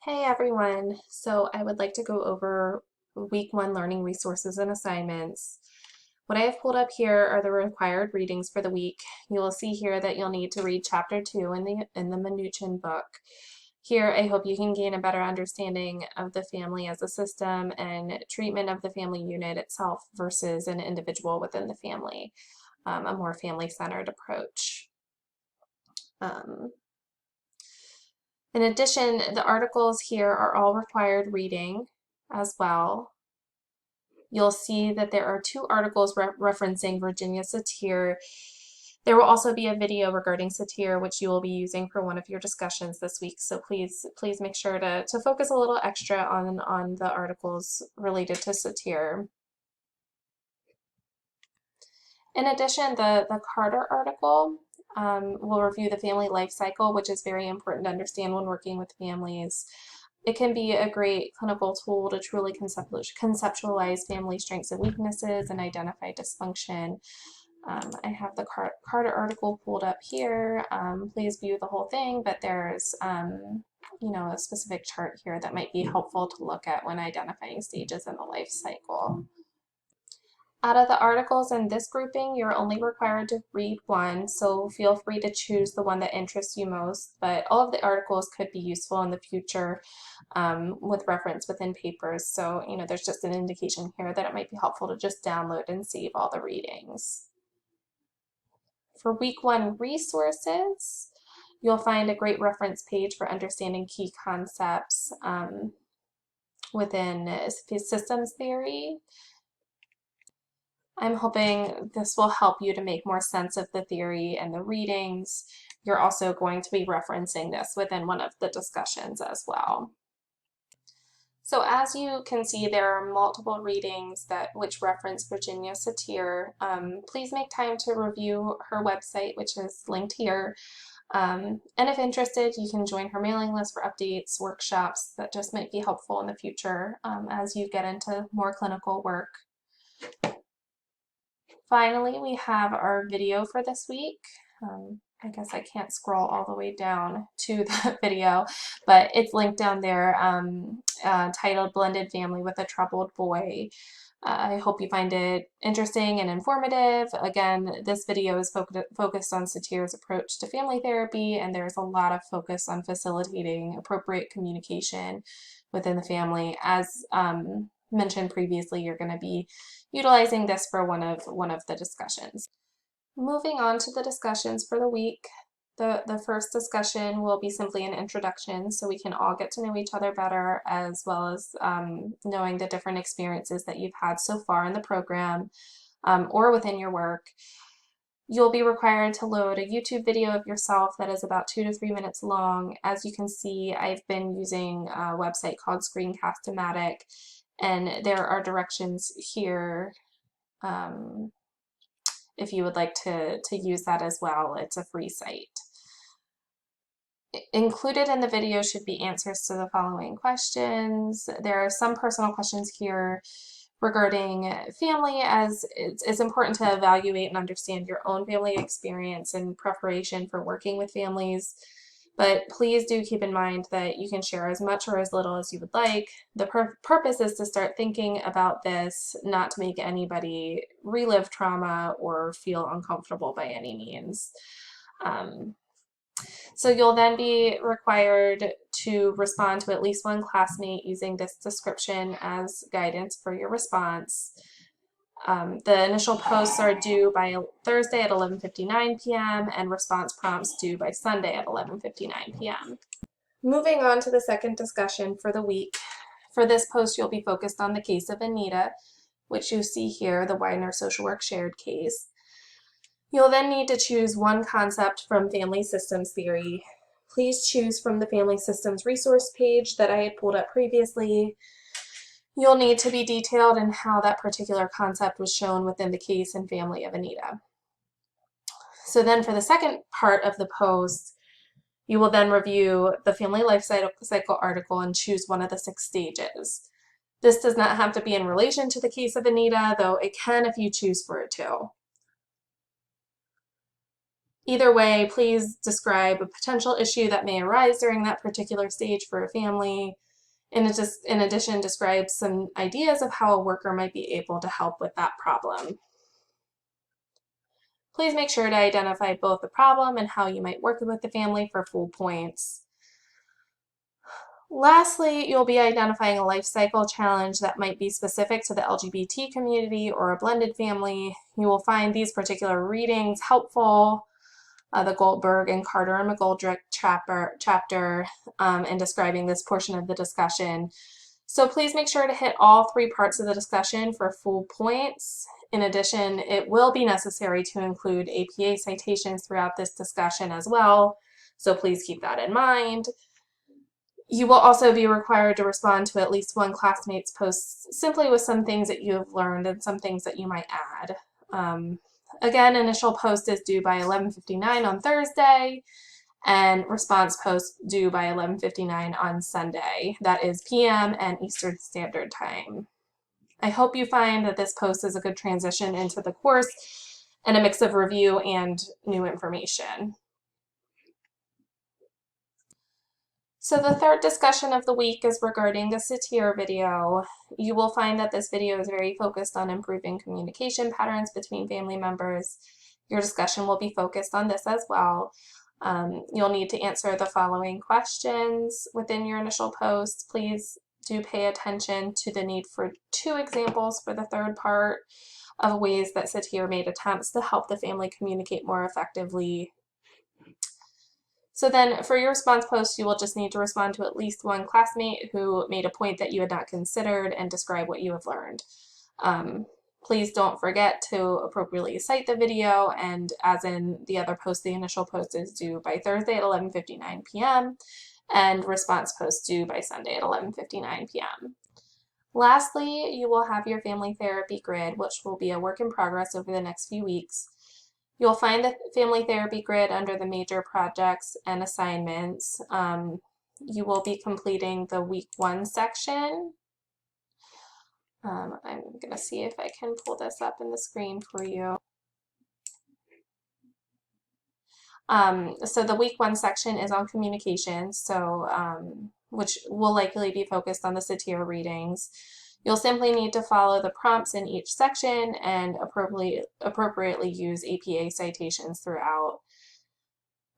Hey everyone, so I would like to go over week one learning resources and assignments. What I have pulled up here are the required readings for the week. You will see here that you'll need to read chapter 2 in the Minuchin book. Here I hope you can gain a better understanding of the family as a system and treatment of the family unit itself versus an individual within the family, a more family-centered approach. Um, In addition, the articles here are all required reading as well. You'll see that there are two articles referencing Virginia Satir. There will also be a video regarding Satir, which you will be using for one of your discussions this week. So please make sure to focus a little extra on the articles related to Satir. In addition, the Carter article will review the family life cycle, which is very important to understand when working with families. It can be a great clinical tool to truly conceptualize family strengths and weaknesses and identify dysfunction. I have the Carter article pulled up here. Please view the whole thing, but there's a specific chart here that might be helpful to look at when identifying stages in the life cycle. Out of the articles in this grouping, you're only required to read one, so feel free to choose the one that interests you most, but all of the articles could be useful in the future with reference within papers, so there's just an indication here that it might be helpful to just download and save all the readings. For week one resources, you'll find a great reference page for understanding key concepts within systems theory. I'm hoping this will help you to make more sense of the theory and the readings. You're also going to be referencing this within one of the discussions as well. So as you can see, there are multiple readings which reference Virginia Satir. Please make time to review her website, which is linked here. And if interested, you can join her mailing list for updates, workshops that just might be helpful in the future as you get into more clinical work. Finally, we have our video for this week. I guess I can't scroll all the way down to the video, but it's linked down there, titled Blended Family with a Troubled Boy. I hope you find it interesting and informative. Again, this video is focused on Satir's approach to family therapy, and there's a lot of focus on facilitating appropriate communication within the family. As mentioned previously, you're going to be utilizing this for one of the discussions. Moving on to the discussions for the week. The first discussion will be simply an introduction, so we can all get to know each other better, as well as knowing the different experiences that you've had so far in the program or within your work. You'll be required to load a YouTube video of yourself that is about 2 to 3 minutes long. As you can see, I've been using a website called Screencast-O-Matic, and there are directions here if you would like to use that as well. It's a free site. Included in the video should be answers to the following questions. There are some personal questions here regarding family, as it's important to evaluate and understand your own family experience in preparation for working with families. But please do keep in mind that you can share as much or as little as you would like. The purpose is to start thinking about this, not to make anybody relive trauma or feel uncomfortable by any means. So you'll then be required to respond to at least one classmate using this description as guidance for your response. The initial posts are due by Thursday at 11:59 p.m. and response prompts due by Sunday at 11:59 p.m. Moving on to the second discussion for the week. For this post, you'll be focused on the case of Anita, which you see here, the Widener Social Work Shared case. You'll then need to choose one concept from family systems theory. Please choose from the family systems resource page that I had pulled up previously. You'll need to be detailed in how that particular concept was shown within the case and family of Anita. So then for the second part of the post, you will then review the family life cycle article and choose one of the 6 stages. This does not have to be in relation to the case of Anita, though it can if you choose for it to. Either way, please describe a potential issue that may arise during that particular stage for a family. And it just, in addition, describe some ideas of how a worker might be able to help with that problem. Please make sure to identify both the problem and how you might work with the family for full points. Lastly, you'll be identifying a life cycle challenge that might be specific to the LGBT community or a blended family. You will find these particular readings helpful, the Goldberg and Carter and McGoldrick chapter in describing this portion of the discussion. So please make sure to hit all three parts of the discussion for full points. In addition, it will be necessary to include APA citations throughout this discussion as well, so please keep that in mind. You will also be required to respond to at least one classmate's post simply with some things that you have learned and some things that you might add. Again, initial post is due by 11:59 on Thursday, and response post due by 11:59 on Sunday. That is PM and Eastern Standard Time. I hope you find that this post is a good transition into the course and a mix of review and new information. So the third discussion of the week is regarding the Satir video. You will find that this video is very focused on improving communication patterns between family members. Your discussion will be focused on this as well. You'll need to answer the following questions within your initial post. Please do pay attention to the need for 2 examples for the third part of ways that Satir made attempts to help the family communicate more effectively. So then for your response post, you will just need to respond to at least one classmate who made a point that you had not considered and describe what you have learned. Please don't forget to appropriately cite the video, and as in the other post, the initial post is due by Thursday at 11:59 p.m. and response post due by Sunday at 11:59 p.m. Lastly, you will have your family therapy grid, which will be a work in progress over the next few weeks. You'll find the family therapy grid under the major projects and assignments. You will be completing the week 1 section. I'm going to see if I can pull this up in the screen for you. So the week 1 section is on communication, which will likely be focused on the Satir readings. You'll simply need to follow the prompts in each section and appropriately use APA citations throughout.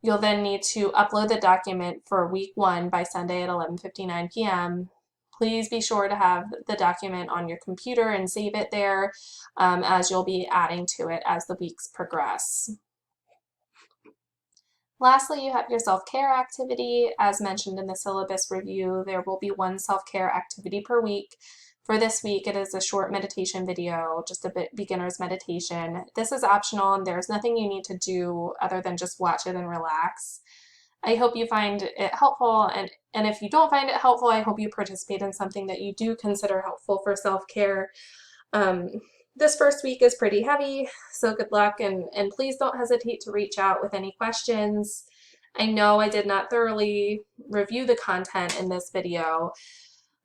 You'll then need to upload the document for week 1 by Sunday at 11:59 p.m. Please be sure to have the document on your computer and save it there, as you'll be adding to it as the weeks progress. Lastly, you have your self-care activity. As mentioned in the syllabus review, there will be 1 self-care activity per week. For this week, it is a short meditation video, just a beginner's meditation. This is optional, and there's nothing you need to do other than just watch it and relax. I hope you find it helpful, and if you don't find it helpful, I hope you participate in something that you do consider helpful for self-care. This first week is pretty heavy, so good luck, and please don't hesitate to reach out with any questions. I know I did not thoroughly review the content in this video,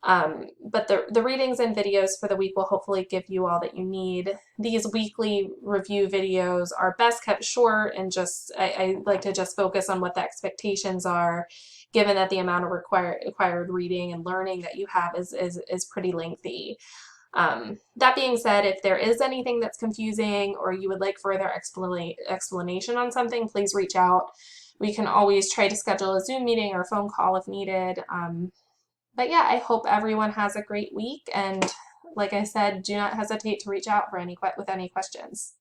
but the readings and videos for the week will hopefully give you all that you need. These weekly review videos are best kept short, and I like to just focus on what the expectations are, given that the amount of required reading and learning that you have is pretty lengthy. That being said, if there is anything that's confusing or you would like further explanation on something, please reach out. We can always try to schedule a Zoom meeting or phone call if needed. But yeah, I hope everyone has a great week, and like I said, do not hesitate to reach out with any questions.